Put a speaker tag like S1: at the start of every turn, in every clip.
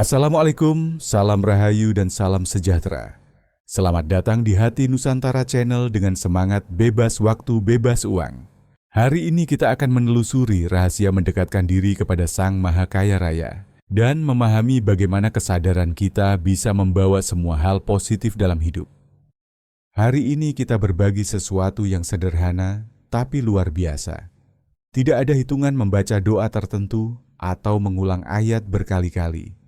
S1: Assalamualaikum, salam rahayu dan salam sejahtera. Selamat datang di Hati Nusantara Channel dengan semangat bebas waktu, bebas uang. Hari ini kita akan menelusuri rahasia mendekatkan diri kepada Sang Maha Kaya Raya dan memahami bagaimana kesadaran kita bisa membawa semua hal positif dalam hidup. Hari ini kita berbagi sesuatu yang sederhana tapi luar biasa. Tidak ada hitungan membaca doa tertentu atau mengulang ayat berkali-kali.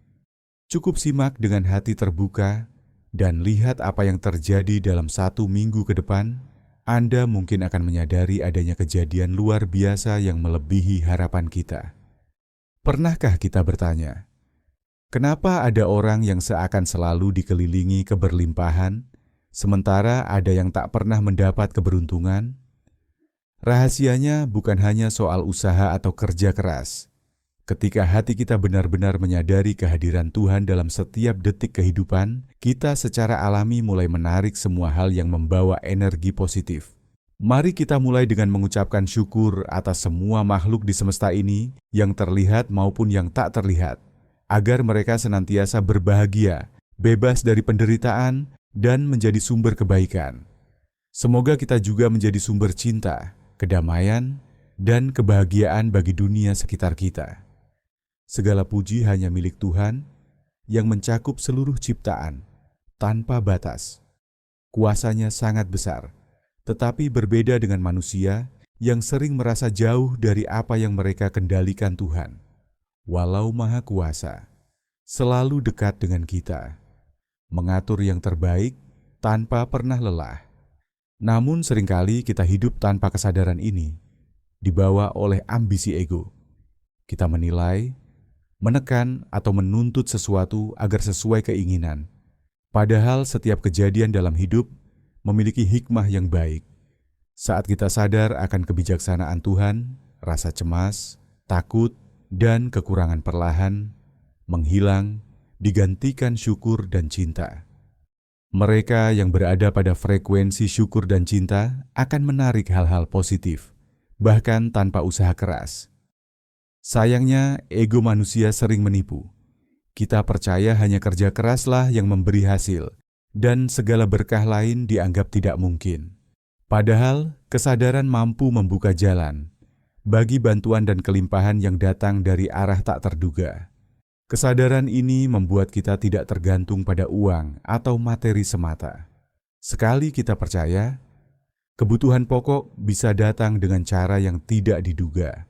S1: Cukup simak dengan hati terbuka dan lihat apa yang terjadi dalam 1 minggu ke depan. Anda mungkin akan menyadari adanya kejadian luar biasa yang melebihi harapan kita. Pernahkah kita bertanya, kenapa ada orang yang seakan selalu dikelilingi keberlimpahan, sementara ada yang tak pernah mendapat keberuntungan? Rahasianya bukan hanya soal usaha atau kerja keras. Ketika hati kita benar-benar menyadari kehadiran Tuhan dalam setiap detik kehidupan, kita secara alami mulai menarik semua hal yang membawa energi positif. Mari kita mulai dengan mengucapkan syukur atas semua makhluk di semesta ini, yang terlihat maupun yang tak terlihat, agar mereka senantiasa berbahagia, bebas dari penderitaan, dan menjadi sumber kebaikan. Semoga kita juga menjadi sumber cinta, kedamaian, dan kebahagiaan bagi dunia sekitar kita. Segala puji hanya milik Tuhan yang mencakup seluruh ciptaan tanpa batas. Kuasanya sangat besar, tetapi berbeda dengan manusia yang sering merasa jauh dari apa yang mereka kendalikan Tuhan. Walau Maha Kuasa, selalu dekat dengan kita, mengatur yang terbaik tanpa pernah lelah. Namun seringkali kita hidup tanpa kesadaran ini, dibawa oleh ambisi ego. Kita menilai, menekan atau menuntut sesuatu agar sesuai keinginan. Padahal setiap kejadian dalam hidup memiliki hikmah yang baik. Saat kita sadar akan kebijaksanaan Tuhan, rasa cemas, takut, dan kekurangan perlahan menghilang, digantikan syukur dan cinta. Mereka yang berada pada frekuensi syukur dan cinta akan menarik hal-hal positif, bahkan tanpa usaha keras. Sayangnya, ego manusia sering menipu. Kita percaya hanya kerja keraslah yang memberi hasil, dan segala berkah lain dianggap tidak mungkin. Padahal, kesadaran mampu membuka jalan bagi bantuan dan kelimpahan yang datang dari arah tak terduga. Kesadaran ini membuat kita tidak tergantung pada uang atau materi semata. Sekali kita percaya, kebutuhan pokok bisa datang dengan cara yang tidak diduga.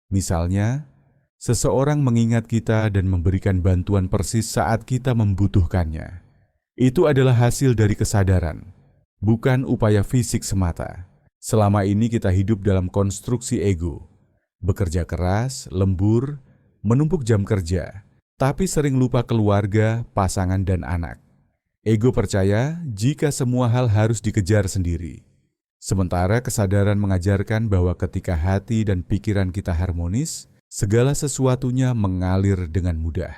S1: Misalnya, seseorang mengingat kita dan memberikan bantuan persis saat kita membutuhkannya. Itu adalah hasil dari kesadaran, bukan upaya fisik semata. Selama ini kita hidup dalam konstruksi ego, bekerja keras, lembur, menumpuk jam kerja, tapi sering lupa keluarga, pasangan, dan anak. Ego percaya jika semua hal harus dikejar sendiri. Sementara kesadaran mengajarkan bahwa ketika hati dan pikiran kita harmonis, segala sesuatunya mengalir dengan mudah.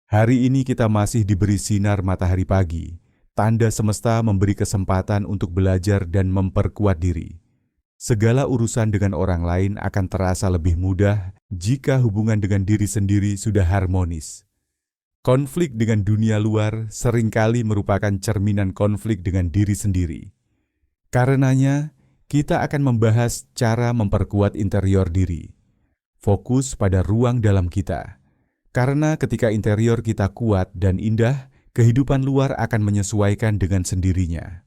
S1: Hari ini kita masih diberi sinar matahari pagi, tanda semesta memberi kesempatan untuk belajar dan memperkuat diri. Segala urusan dengan orang lain akan terasa lebih mudah jika hubungan dengan diri sendiri sudah harmonis. Konflik dengan dunia luar seringkali merupakan cerminan konflik dengan diri sendiri. Karenanya, kita akan membahas cara memperkuat interior diri. Fokus pada ruang dalam kita. Karena ketika interior kita kuat dan indah, kehidupan luar akan menyesuaikan dengan sendirinya.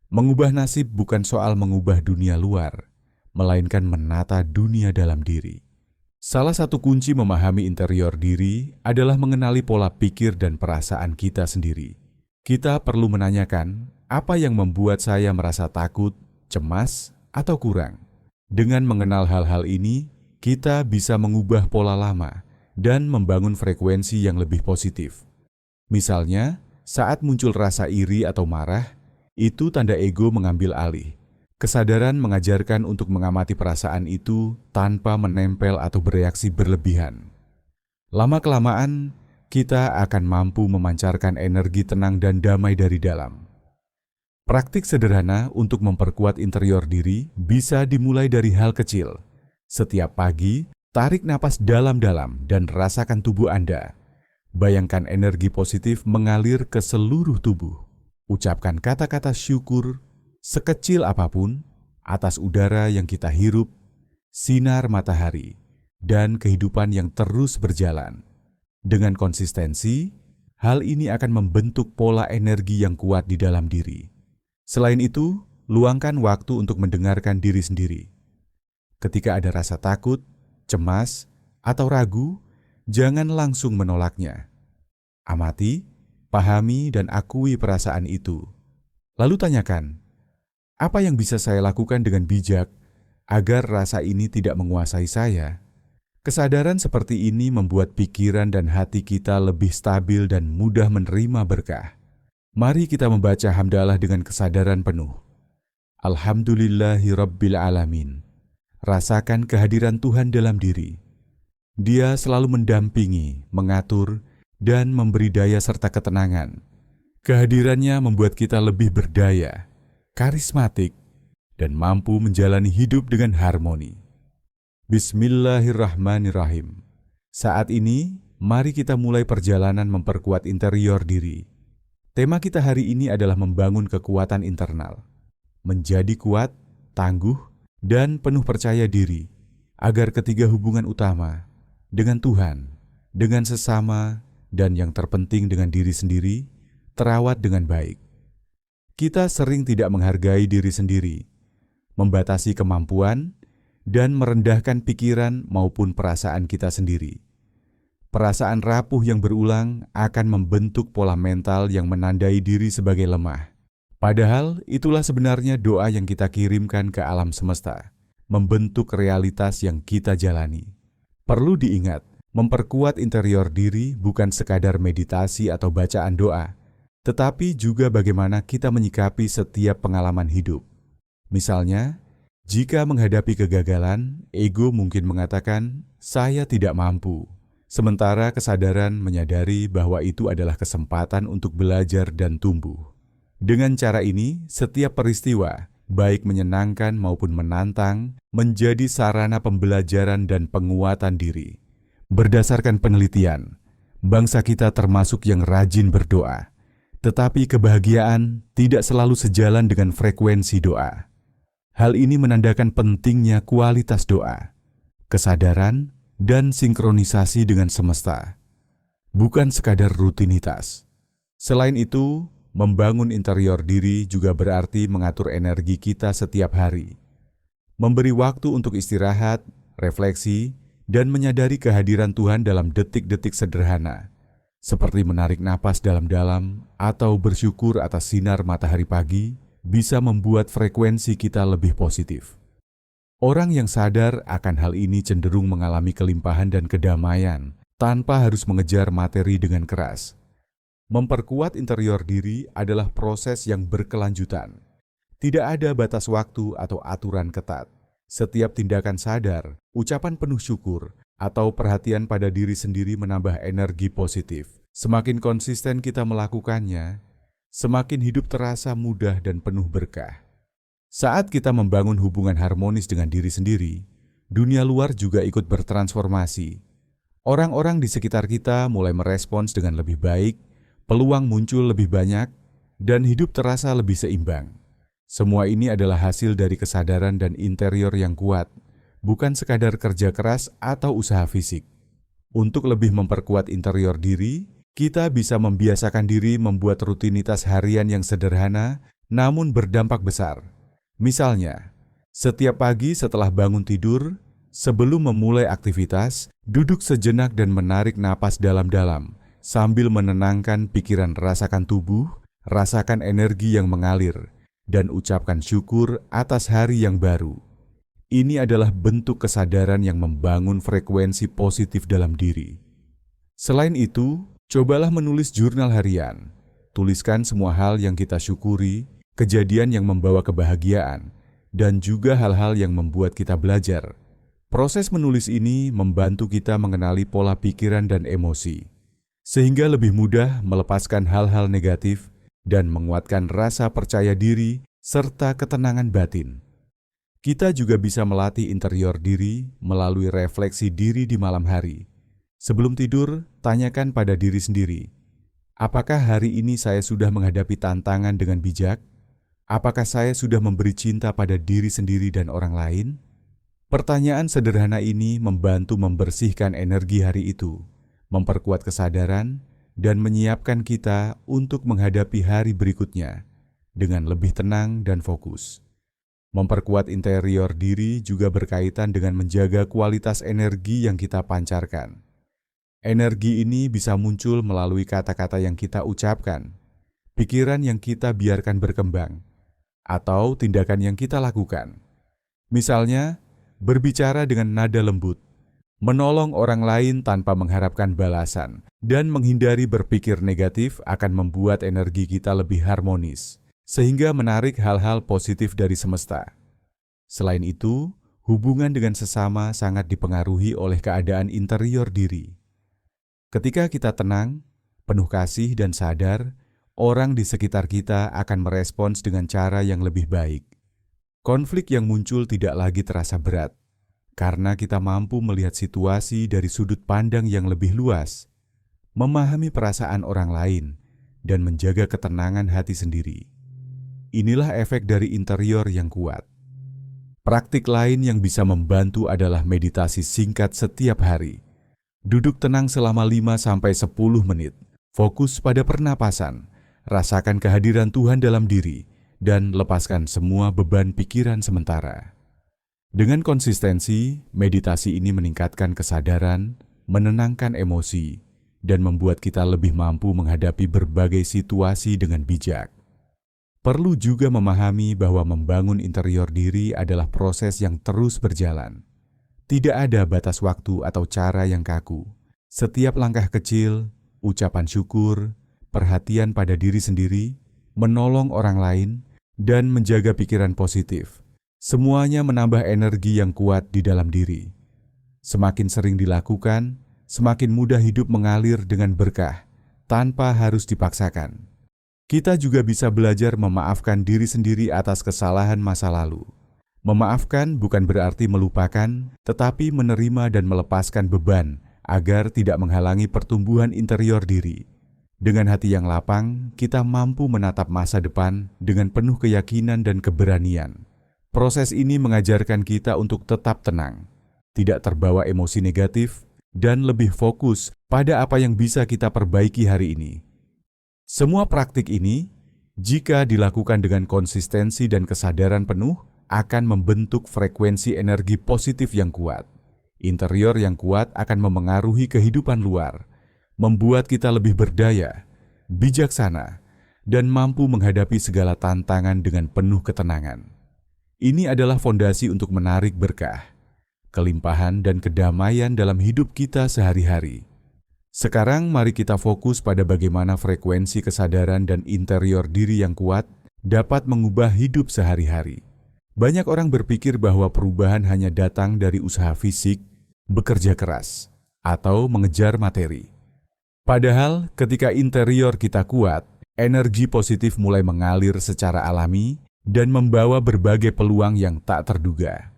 S1: Mengubah nasib bukan soal mengubah dunia luar, melainkan menata dunia dalam diri. Salah satu kunci memahami interior diri adalah mengenali pola pikir dan perasaan kita sendiri. Kita perlu menanyakan, apa yang membuat saya merasa takut, cemas, atau kurang? Dengan mengenal hal-hal ini, kita bisa mengubah pola lama dan membangun frekuensi yang lebih positif. Misalnya, saat muncul rasa iri atau marah, itu tanda ego mengambil alih. Kesadaran mengajarkan untuk mengamati perasaan itu tanpa menempel atau bereaksi berlebihan. Lama-kelamaan, kita akan mampu memancarkan energi tenang dan damai dari dalam. Praktik sederhana untuk memperkuat interior diri bisa dimulai dari hal kecil. Setiap pagi, tarik napas dalam-dalam dan rasakan tubuh Anda. Bayangkan energi positif mengalir ke seluruh tubuh. Ucapkan kata-kata syukur sekecil apapun atas udara yang kita hirup, sinar matahari, dan kehidupan yang terus berjalan. Dengan konsistensi, hal ini akan membentuk pola energi yang kuat di dalam diri. Selain itu, luangkan waktu untuk mendengarkan diri sendiri. Ketika ada rasa takut, cemas, atau ragu, jangan langsung menolaknya. Amati, pahami, dan akui perasaan itu. Lalu tanyakan, apa yang bisa saya lakukan dengan bijak agar rasa ini tidak menguasai saya? Kesadaran seperti ini membuat pikiran dan hati kita lebih stabil dan mudah menerima berkah. Mari kita membaca hamdalah dengan kesadaran penuh. Alhamdulillahirabbil alamin. Rasakan kehadiran Tuhan dalam diri. Dia selalu mendampingi, mengatur, dan memberi daya serta ketenangan. Kehadirannya membuat kita lebih berdaya, karismatik, dan mampu menjalani hidup dengan harmoni. Bismillahirrahmanirrahim. Saat ini, mari kita mulai perjalanan memperkuat interior diri. Tema kita hari ini adalah membangun kekuatan internal. Menjadi kuat, tangguh, dan penuh percaya diri, agar ketiga hubungan utama dengan Tuhan, dengan sesama, dan yang terpenting dengan diri sendiri, terawat dengan baik. Kita sering tidak menghargai diri sendiri, membatasi kemampuan, dan merendahkan pikiran maupun perasaan kita sendiri. Perasaan rapuh yang berulang akan membentuk pola mental yang menandai diri sebagai lemah. Padahal itulah sebenarnya doa yang kita kirimkan ke alam semesta, membentuk realitas yang kita jalani. Perlu diingat, memperkuat interior diri bukan sekadar meditasi atau bacaan doa, tetapi juga bagaimana kita menyikapi setiap pengalaman hidup. Misalnya, jika menghadapi kegagalan, ego mungkin mengatakan, "Saya tidak mampu." Sementara kesadaran menyadari bahwa itu adalah kesempatan untuk belajar dan tumbuh. Dengan cara ini, setiap peristiwa, baik menyenangkan maupun menantang, menjadi sarana pembelajaran dan penguatan diri. Berdasarkan penelitian, bangsa kita termasuk yang rajin berdoa, tetapi kebahagiaan tidak selalu sejalan dengan frekuensi doa. Hal ini menandakan pentingnya kualitas doa, kesadaran, dan sinkronisasi dengan semesta, bukan sekadar rutinitas. Selain itu, membangun interior diri juga berarti mengatur energi kita setiap hari. Memberi waktu untuk istirahat, refleksi, dan menyadari kehadiran Tuhan dalam detik-detik sederhana, seperti menarik napas dalam-dalam atau bersyukur atas sinar matahari pagi, bisa membuat frekuensi kita lebih positif. Orang yang sadar akan hal ini cenderung mengalami kelimpahan dan kedamaian tanpa harus mengejar materi dengan keras. Memperkuat interior diri adalah proses yang berkelanjutan. Tidak ada batas waktu atau aturan ketat. Setiap tindakan sadar, ucapan penuh syukur, atau perhatian pada diri sendiri menambah energi positif. Semakin konsisten kita melakukannya, semakin hidup terasa mudah dan penuh berkah. Saat kita membangun hubungan harmonis dengan diri sendiri, dunia luar juga ikut bertransformasi. Orang-orang di sekitar kita mulai merespons dengan lebih baik, peluang muncul lebih banyak, dan hidup terasa lebih seimbang. Semua ini adalah hasil dari kesadaran dan interior yang kuat, bukan sekadar kerja keras atau usaha fisik. Untuk lebih memperkuat interior diri, kita bisa membiasakan diri membuat rutinitas harian yang sederhana namun berdampak besar. Misalnya, setiap pagi setelah bangun tidur, sebelum memulai aktivitas, duduk sejenak dan menarik napas dalam-dalam sambil menenangkan pikiran, rasakan tubuh, rasakan energi yang mengalir, dan ucapkan syukur atas hari yang baru. Ini adalah bentuk kesadaran yang membangun frekuensi positif dalam diri. Selain itu, cobalah menulis jurnal harian. Tuliskan semua hal yang kita syukuri, kejadian yang membawa kebahagiaan, dan juga hal-hal yang membuat kita belajar. Proses menulis ini membantu kita mengenali pola pikiran dan emosi, sehingga lebih mudah melepaskan hal-hal negatif dan menguatkan rasa percaya diri serta ketenangan batin. Kita juga bisa melatih interior diri melalui refleksi diri di malam hari. Sebelum tidur, tanyakan pada diri sendiri, apakah hari ini saya sudah menghadapi tantangan dengan bijak? Apakah saya sudah memberi cinta pada diri sendiri dan orang lain? Pertanyaan sederhana ini membantu membersihkan energi hari itu, memperkuat kesadaran, dan menyiapkan kita untuk menghadapi hari berikutnya dengan lebih tenang dan fokus. Memperkuat interior diri juga berkaitan dengan menjaga kualitas energi yang kita pancarkan. Energi ini bisa muncul melalui kata-kata yang kita ucapkan, pikiran yang kita biarkan berkembang, atau tindakan yang kita lakukan. Misalnya, berbicara dengan nada lembut, menolong orang lain tanpa mengharapkan balasan, dan menghindari berpikir negatif akan membuat energi kita lebih harmonis, sehingga menarik hal-hal positif dari semesta. Selain itu, hubungan dengan sesama sangat dipengaruhi oleh keadaan interior diri. Ketika kita tenang, penuh kasih dan sadar, orang di sekitar kita akan merespons dengan cara yang lebih baik. Konflik yang muncul tidak lagi terasa berat, karena kita mampu melihat situasi dari sudut pandang yang lebih luas, memahami perasaan orang lain, dan menjaga ketenangan hati sendiri. Inilah efek dari interior yang kuat. Praktik lain yang bisa membantu adalah meditasi singkat setiap hari. Duduk tenang selama 5-10 menit, fokus pada pernapasan, rasakan kehadiran Tuhan dalam diri, dan lepaskan semua beban pikiran sementara. Dengan konsistensi, meditasi ini meningkatkan kesadaran, menenangkan emosi, dan membuat kita lebih mampu menghadapi berbagai situasi dengan bijak. Perlu juga memahami bahwa membangun interior diri adalah proses yang terus berjalan. Tidak ada batas waktu atau cara yang kaku. Setiap langkah kecil, ucapan syukur, perhatian pada diri sendiri, menolong orang lain, dan menjaga pikiran positif. Semuanya menambah energi yang kuat di dalam diri. Semakin sering dilakukan, semakin mudah hidup mengalir dengan berkah, tanpa harus dipaksakan. Kita juga bisa belajar memaafkan diri sendiri atas kesalahan masa lalu. Memaafkan bukan berarti melupakan, tetapi menerima dan melepaskan beban agar tidak menghalangi pertumbuhan interior diri. Dengan hati yang lapang, kita mampu menatap masa depan dengan penuh keyakinan dan keberanian. Proses ini mengajarkan kita untuk tetap tenang, tidak terbawa emosi negatif, dan lebih fokus pada apa yang bisa kita perbaiki hari ini. Semua praktik ini, jika dilakukan dengan konsistensi dan kesadaran penuh, akan membentuk frekuensi energi positif yang kuat. Interior yang kuat akan memengaruhi kehidupan luar, membuat kita lebih berdaya, bijaksana, dan mampu menghadapi segala tantangan dengan penuh ketenangan. Ini adalah fondasi untuk menarik berkah, kelimpahan, dan kedamaian dalam hidup kita sehari-hari. Sekarang mari kita fokus pada bagaimana frekuensi kesadaran dan interior diri yang kuat dapat mengubah hidup sehari-hari. Banyak orang berpikir bahwa perubahan hanya datang dari usaha fisik, bekerja keras, atau mengejar materi. Padahal ketika interior kita kuat, energi positif mulai mengalir secara alami dan membawa berbagai peluang yang tak terduga.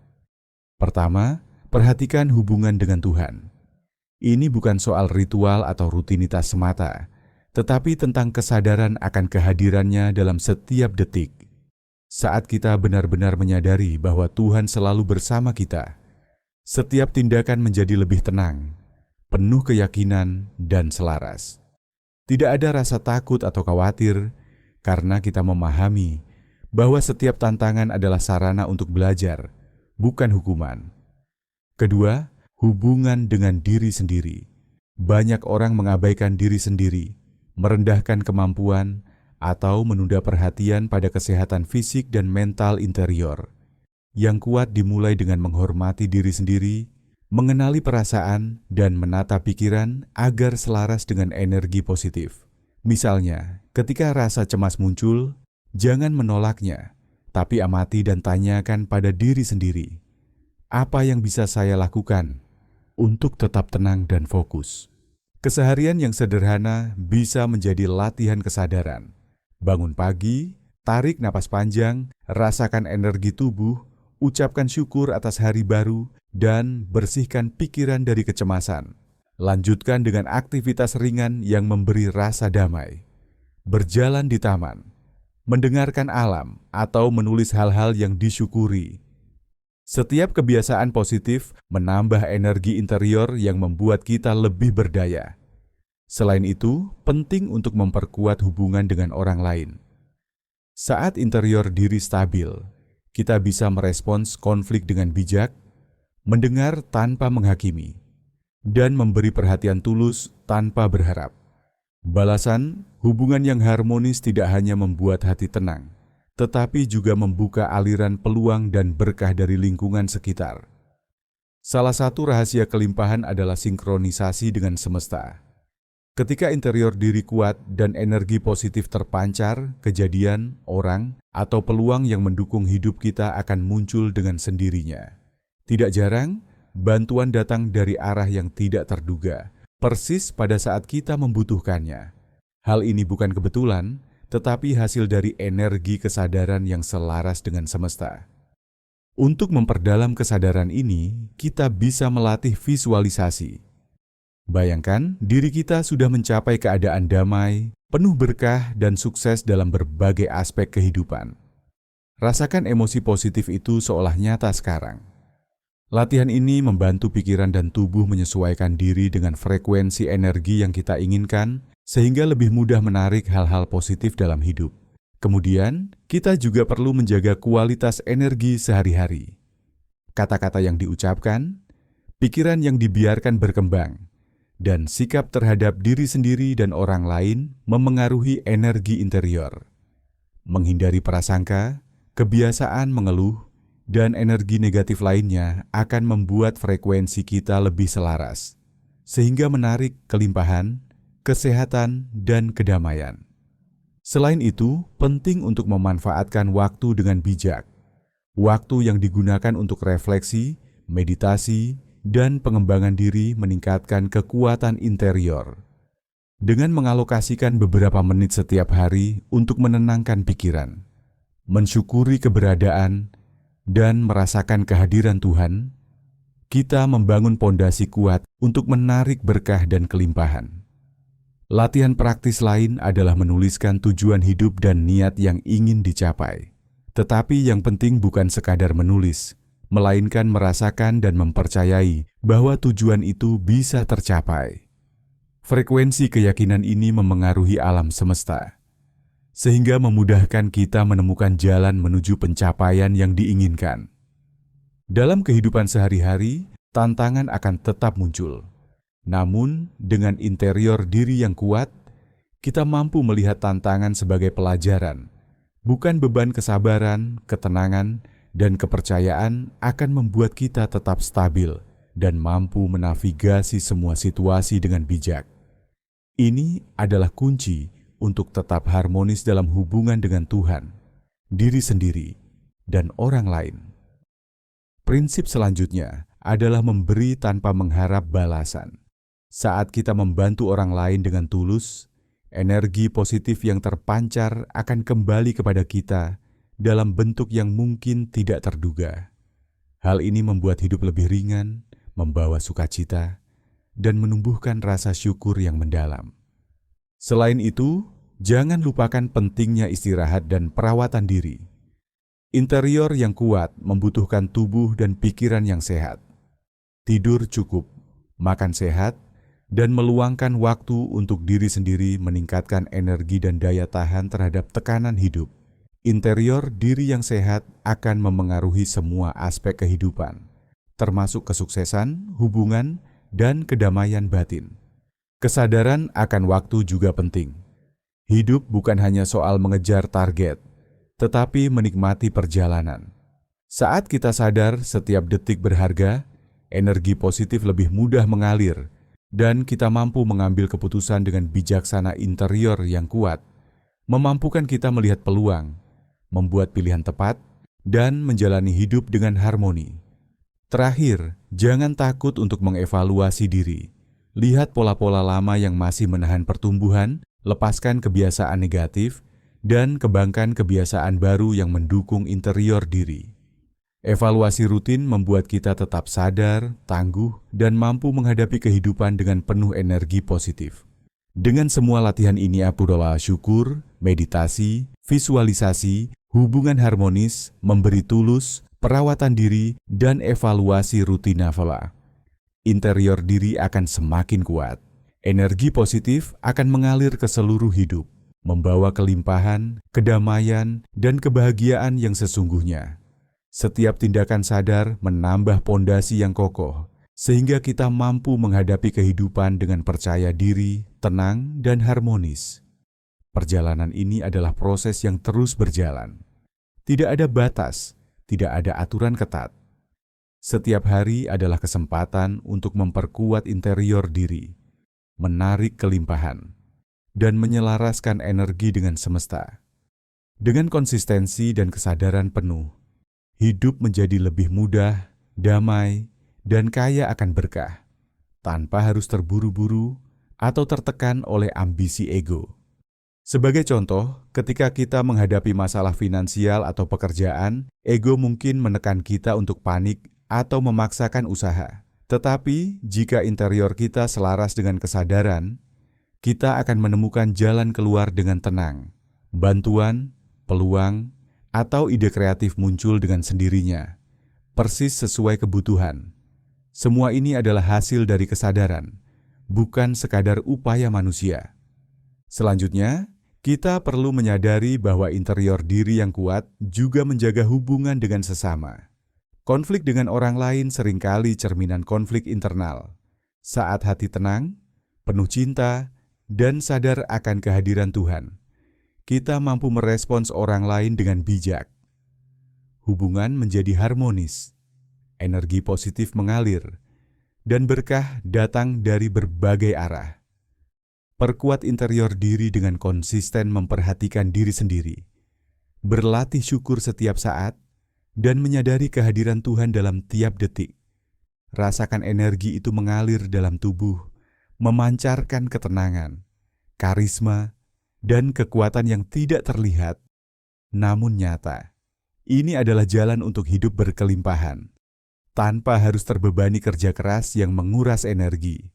S1: Pertama, perhatikan hubungan dengan Tuhan. Ini bukan soal ritual atau rutinitas semata, tetapi tentang kesadaran akan kehadirannya dalam setiap detik. Saat kita benar-benar menyadari bahwa Tuhan selalu bersama kita, setiap tindakan menjadi lebih tenang, penuh keyakinan, dan selaras. Tidak ada rasa takut atau khawatir, karena kita memahami bahwa setiap tantangan adalah sarana untuk belajar, bukan hukuman. Kedua, hubungan dengan diri sendiri. Banyak orang mengabaikan diri sendiri, merendahkan kemampuan, atau menunda perhatian pada kesehatan fisik dan mental interior. Yang kuat dimulai dengan menghormati diri sendiri, mengenali perasaan, dan menata pikiran agar selaras dengan energi positif. Misalnya, ketika rasa cemas muncul, jangan menolaknya, tapi amati dan tanyakan pada diri sendiri, apa yang bisa saya lakukan untuk tetap tenang dan fokus? Keseharian yang sederhana bisa menjadi latihan kesadaran. Bangun pagi, tarik napas panjang, rasakan energi tubuh, ucapkan syukur atas hari baru, dan bersihkan pikiran dari kecemasan. Lanjutkan dengan aktivitas ringan yang memberi rasa damai. Berjalan di taman, mendengarkan alam, atau menulis hal-hal yang disyukuri. Setiap kebiasaan positif menambah energi interior yang membuat kita lebih berdaya. Selain itu, penting untuk memperkuat hubungan dengan orang lain. Saat interior diri stabil, kita bisa merespons konflik dengan bijak, mendengar tanpa menghakimi, dan memberi perhatian tulus tanpa berharap. Balasan, hubungan yang harmonis tidak hanya membuat hati tenang, tetapi juga membuka aliran peluang dan berkah dari lingkungan sekitar. Salah satu rahasia kelimpahan adalah sinkronisasi dengan semesta. Ketika interior diri kuat dan energi positif terpancar, kejadian, orang, atau peluang yang mendukung hidup kita akan muncul dengan sendirinya. Tidak jarang, bantuan datang dari arah yang tidak terduga, persis pada saat kita membutuhkannya. Hal ini bukan kebetulan, tetapi hasil dari energi kesadaran yang selaras dengan semesta. Untuk memperdalam kesadaran ini, kita bisa melatih visualisasi. Bayangkan diri kita sudah mencapai keadaan damai, penuh berkah dan sukses dalam berbagai aspek kehidupan. Rasakan emosi positif itu seolah nyata sekarang. Latihan ini membantu pikiran dan tubuh menyesuaikan diri dengan frekuensi energi yang kita inginkan, sehingga lebih mudah menarik hal-hal positif dalam hidup. Kemudian, kita juga perlu menjaga kualitas energi sehari-hari. Kata-kata yang diucapkan, pikiran yang dibiarkan berkembang, dan sikap terhadap diri sendiri dan orang lain memengaruhi energi interior. Menghindari prasangka, kebiasaan mengeluh, dan energi negatif lainnya akan membuat frekuensi kita lebih selaras, sehingga menarik kelimpahan, kesehatan, dan kedamaian. Selain itu, penting untuk memanfaatkan waktu dengan bijak. Waktu yang digunakan untuk refleksi, meditasi, dan pengembangan diri meningkatkan kekuatan interior. Dengan mengalokasikan beberapa menit setiap hari untuk menenangkan pikiran, mensyukuri keberadaan, dan merasakan kehadiran Tuhan, kita membangun pondasi kuat untuk menarik berkah dan kelimpahan. Latihan praktis lain adalah menuliskan tujuan hidup dan niat yang ingin dicapai. Tetapi yang penting bukan sekadar menulis, melainkan merasakan dan mempercayai bahwa tujuan itu bisa tercapai. Frekuensi keyakinan ini memengaruhi alam semesta, sehingga memudahkan kita menemukan jalan menuju pencapaian yang diinginkan. Dalam kehidupan sehari-hari, tantangan akan tetap muncul. Namun, dengan interior diri yang kuat, kita mampu melihat tantangan sebagai pelajaran, bukan beban. Kesabaran, ketenangan, dan kepercayaan akan membuat kita tetap stabil dan mampu menavigasi semua situasi dengan bijak. Ini adalah kunci untuk tetap harmonis dalam hubungan dengan Tuhan, diri sendiri, dan orang lain. Prinsip selanjutnya adalah memberi tanpa mengharap balasan. Saat kita membantu orang lain dengan tulus, energi positif yang terpancar akan kembali kepada kita dalam bentuk yang mungkin tidak terduga. Hal ini membuat hidup lebih ringan, membawa sukacita, dan menumbuhkan rasa syukur yang mendalam. Selain itu, jangan lupakan pentingnya istirahat dan perawatan diri. Interior yang kuat membutuhkan tubuh dan pikiran yang sehat. Tidur cukup, makan sehat, dan meluangkan waktu untuk diri sendiri meningkatkan energi dan daya tahan terhadap tekanan hidup. Interior diri yang sehat akan memengaruhi semua aspek kehidupan, termasuk kesuksesan, hubungan, dan kedamaian batin. Kesadaran akan waktu juga penting. Hidup bukan hanya soal mengejar target, tetapi menikmati perjalanan. Saat kita sadar setiap detik berharga, energi positif lebih mudah mengalir, dan kita mampu mengambil keputusan dengan bijaksana. Interior yang kuat memampukan kita melihat peluang, membuat pilihan tepat, dan menjalani hidup dengan harmoni. Terakhir, jangan takut untuk mengevaluasi diri. Lihat pola-pola lama yang masih menahan pertumbuhan, lepaskan kebiasaan negatif, dan kembangkan kebiasaan baru yang mendukung interior diri. Evaluasi rutin membuat kita tetap sadar, tangguh, dan mampu menghadapi kehidupan dengan penuh energi positif. Dengan semua latihan ini berupa syukur, meditasi, visualisasi, hubungan harmonis, memberi tulus, perawatan diri, dan evaluasi rutin nafala, interior diri akan semakin kuat. Energi positif akan mengalir ke seluruh hidup, membawa kelimpahan, kedamaian, dan kebahagiaan yang sesungguhnya. Setiap tindakan sadar menambah pondasi yang kokoh, sehingga kita mampu menghadapi kehidupan dengan percaya diri, tenang, dan harmonis. Perjalanan ini adalah proses yang terus berjalan. Tidak ada batas, tidak ada aturan ketat. Setiap hari adalah kesempatan untuk memperkuat interior diri, menarik kelimpahan, dan menyelaraskan energi dengan semesta. Dengan konsistensi dan kesadaran penuh, hidup menjadi lebih mudah, damai, dan kaya akan berkah, tanpa harus terburu-buru atau tertekan oleh ambisi ego. Sebagai contoh, ketika kita menghadapi masalah finansial atau pekerjaan, ego mungkin menekan kita untuk panik atau memaksakan usaha. Tetapi, jika interior kita selaras dengan kesadaran, kita akan menemukan jalan keluar dengan tenang. Bantuan, peluang, atau ide kreatif muncul dengan sendirinya, persis sesuai kebutuhan. Semua ini adalah hasil dari kesadaran, bukan sekadar upaya manusia. Selanjutnya, kita perlu menyadari bahwa interior diri yang kuat juga menjaga hubungan dengan sesama. Konflik dengan orang lain seringkali cerminan konflik internal. Saat hati tenang, penuh cinta, dan sadar akan kehadiran Tuhan, kita mampu merespons orang lain dengan bijak. Hubungan menjadi harmonis, energi positif mengalir, dan berkah datang dari berbagai arah. Perkuat interior diri dengan konsisten memperhatikan diri sendiri, berlatih syukur setiap saat, dan menyadari kehadiran Tuhan dalam tiap detik. Rasakan energi itu mengalir dalam tubuh, memancarkan ketenangan, karisma, dan kekuatan yang tidak terlihat, namun nyata. Ini adalah jalan untuk hidup berkelimpahan, tanpa harus terbebani kerja keras yang menguras energi.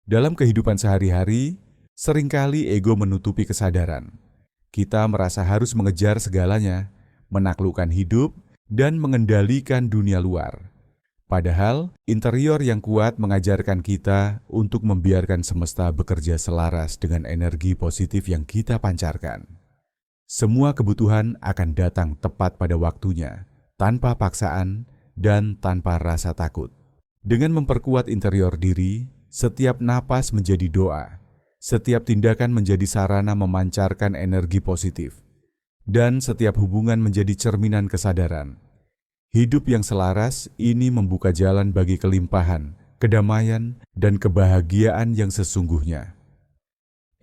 S1: Dalam kehidupan sehari-hari, seringkali ego menutupi kesadaran. Kita merasa harus mengejar segalanya, menaklukkan hidup, dan mengendalikan dunia luar. Padahal, interior yang kuat mengajarkan kita untuk membiarkan semesta bekerja selaras dengan energi positif yang kita pancarkan. Semua kebutuhan akan datang tepat pada waktunya, tanpa paksaan dan tanpa rasa takut. Dengan memperkuat interior diri, setiap napas menjadi doa, setiap tindakan menjadi sarana memancarkan energi positif, dan setiap hubungan menjadi cerminan kesadaran. Hidup yang selaras ini membuka jalan bagi kelimpahan, kedamaian, dan kebahagiaan yang sesungguhnya.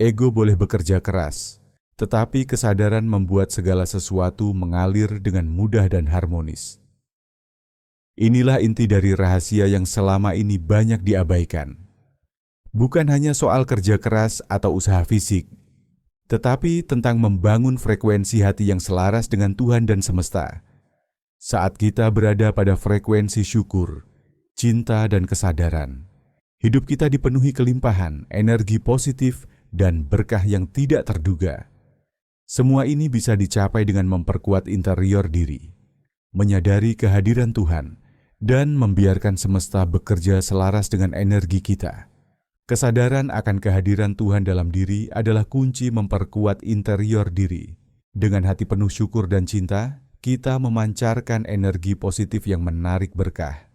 S1: Ego boleh bekerja keras, tetapi kesadaran membuat segala sesuatu mengalir dengan mudah dan harmonis. Inilah inti dari rahasia yang selama ini banyak diabaikan. Bukan hanya soal kerja keras atau usaha fisik, tetapi tentang membangun frekuensi hati yang selaras dengan Tuhan dan semesta. Saat kita berada pada frekuensi syukur, cinta, dan kesadaran, hidup kita dipenuhi kelimpahan, energi positif, dan berkah yang tidak terduga. Semua ini bisa dicapai dengan memperkuat interior diri, menyadari kehadiran Tuhan, dan membiarkan semesta bekerja selaras dengan energi kita. Kesadaran akan kehadiran Tuhan dalam diri adalah kunci memperkuat interior diri. Dengan hati penuh syukur dan cinta, kita memancarkan energi positif yang menarik berkah,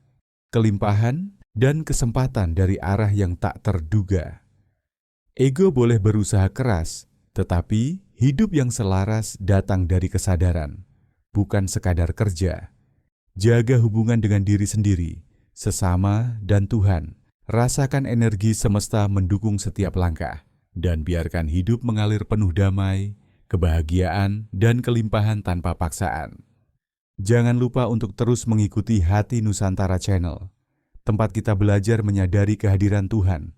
S1: kelimpahan, dan kesempatan dari arah yang tak terduga. Ego boleh berusaha keras, tetapi hidup yang selaras datang dari kesadaran, bukan sekadar kerja. Jaga hubungan dengan diri sendiri, sesama, dan Tuhan. Rasakan energi semesta mendukung setiap langkah, dan biarkan hidup mengalir penuh damai, kebahagiaan, dan kelimpahan tanpa paksaan. Jangan lupa untuk terus mengikuti Hati Nusantara Channel, tempat kita belajar menyadari kehadiran Tuhan,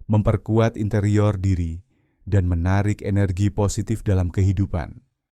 S1: memperkuat interior diri, dan menarik energi positif dalam kehidupan.